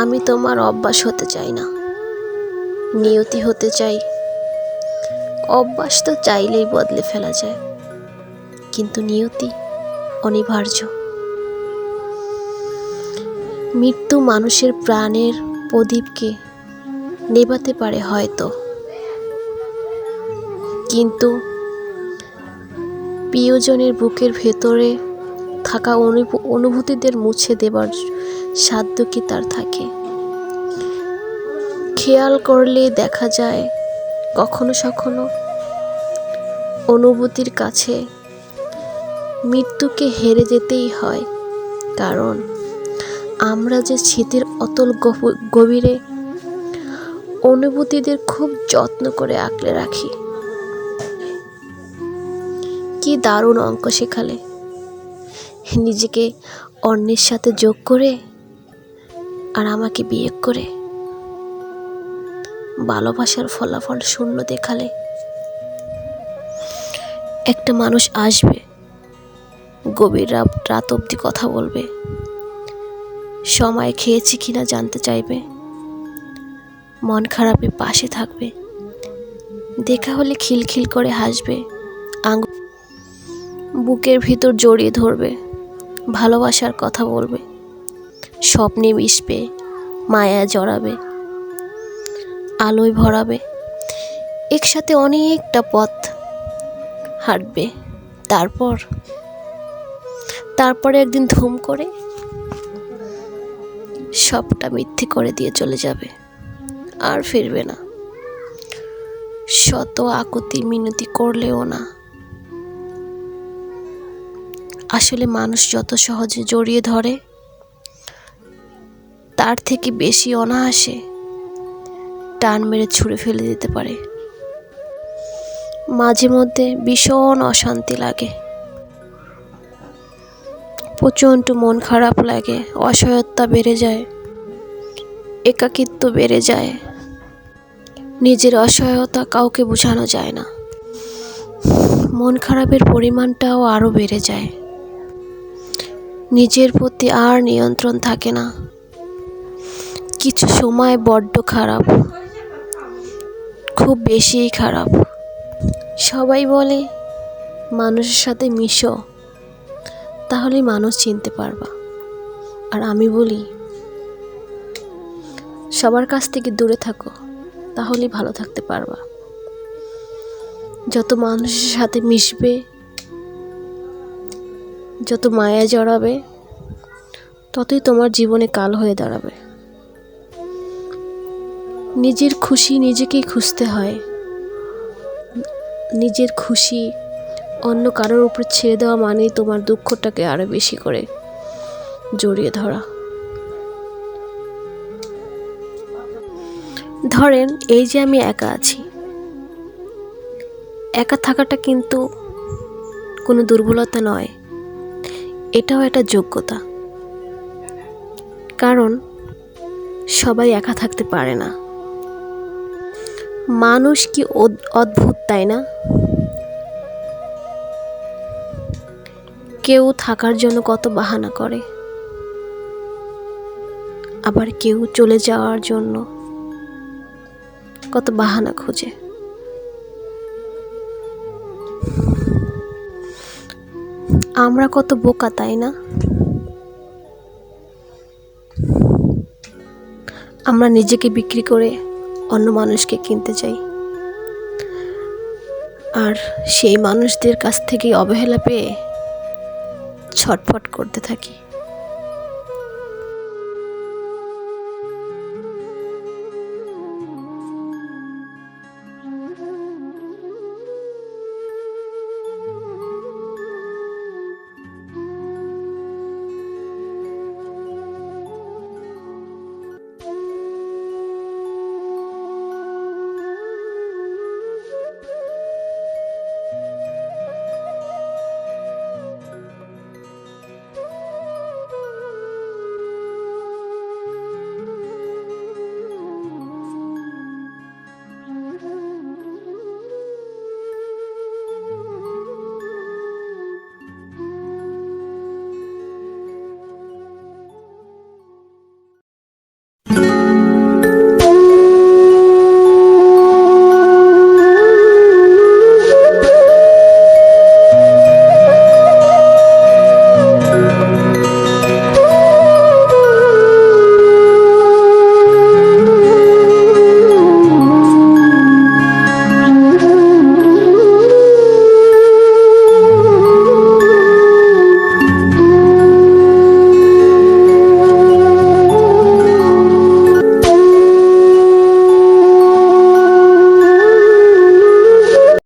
আমি তোমার অভ্যাস হতে চাই না, নিয়তি হতে চাই। অভ্যাস তো চাইলেই বদলে ফেলা যায়, কিন্তু নিয়তি অনিবার্য। মৃত্যু মানুষের প্রাণের প্রদীপকে নেভাতে পারে হয়তো, কিন্তু প্রিয়জনের বুকের ভেতরে থাকা অনুভূতিদের মুছে দেবার সাধ্য কি তার থাকে? খেয়াল করলে দেখা যায় কখনো সখনো অনুভূতির কাছে মৃত্যুকে হেরে যেতেই হয়, কারণ আমরা যে স্মৃতির অতল গভীরে অনুভূতিদের খুব যত্ন করে আঁকড়ে রাখি। কি দারুণ অঙ্ক শেখালে, নিজেকে অন্যের সাথে যোগ করে আর আমাকে বিয়োগ করে ভালোবাসার ফলাফল শূন্য দেখালে। একটা মানুষ আসবে, গভীর রাত অবধি কথা বলবে, সময় খেয়েছি কিনা জানতে চাইবে, মন খারাপে পাশে থাকবে, দেখা হলে খিলখিল করে হাসবে, বুকের ভিতর জড়িয়ে ধরবে, ভালোবাসার কথা বলবে, স্বপ্নে মিশবে, মায়া জড়াবে, আলোয় ভরাবে, একসাথে অনেকটা পথ হাঁটবে। তারপরে একদিন ধুম করে সবটা মিথ্যে করে দিয়ে চলে যাবে, আর ফিরবে না। শত আকুতি মিনতি করলেও না। আসলে মানুষ যত সহজে জড়িয়ে ধরে, তার থেকে বেশি অনায়াসে টান মেরে ছুঁড়ে ফেলে দিতে পারে। মাঝে মধ্যে ভীষণ অশান্তি লাগে, প্রচণ্ড মন খারাপ লাগে, অসহায়তা বেড়ে যায়, একাকিত্ব বেড়ে যায়। নিজের অসহায়তা কাউকে বোঝানো যায় না, মন খারাপের পরিমাণটাও আরও বেড়ে যায়। নিজের প্রতি আর নিয়ন্ত্রণ থাকে না। কিছু সময় বড্ড খারাপ, খুব বেশিই খারাপ। সবাই বলে মানুষের সাথে মিশো, তাহলেই মানুষ চিনতে পারবা। আর আমি বলি সবার কাছ থেকে দূরে থাকো, তাহলেই ভালো থাকতে পারবা। যত মানুষের সাথে মিশবে, যত মায়া জড়াবে, ততই তোমার জীবনে কাল হয়ে দাঁড়াবে। নিজের খুশি নিজেকেই খুঁজতে হয়। নিজের খুশি অন্য কারোর উপর ছেড়ে দেওয়া মানেই তোমার দুঃখটাকে আরো বেশি করে জড়িয়ে ধরা। ধরেন এই যে আমি একা আছি, একা থাকাটা কিন্তু কোনো দুর্বলতা নয়, এটাও একটা যোগ্যতা। কারণ সবাই একা থাকতে পারে না। মানুষ কি অদ্ভুত, তাই না? কেউ থাকার জন্য কত বাহানা করে, আবার কেউ চলে যাওয়ার জন্য কত বাহানা খোঁজে। আমরা কত বোকা, তাই না? আমরা নিজেকে বিক্রি করে অন্য মানুষকে কিনতে চাই, আর সেই মানুষদের কাছ থেকে অবহেলা পেয়ে ছটফট করতে থাকি।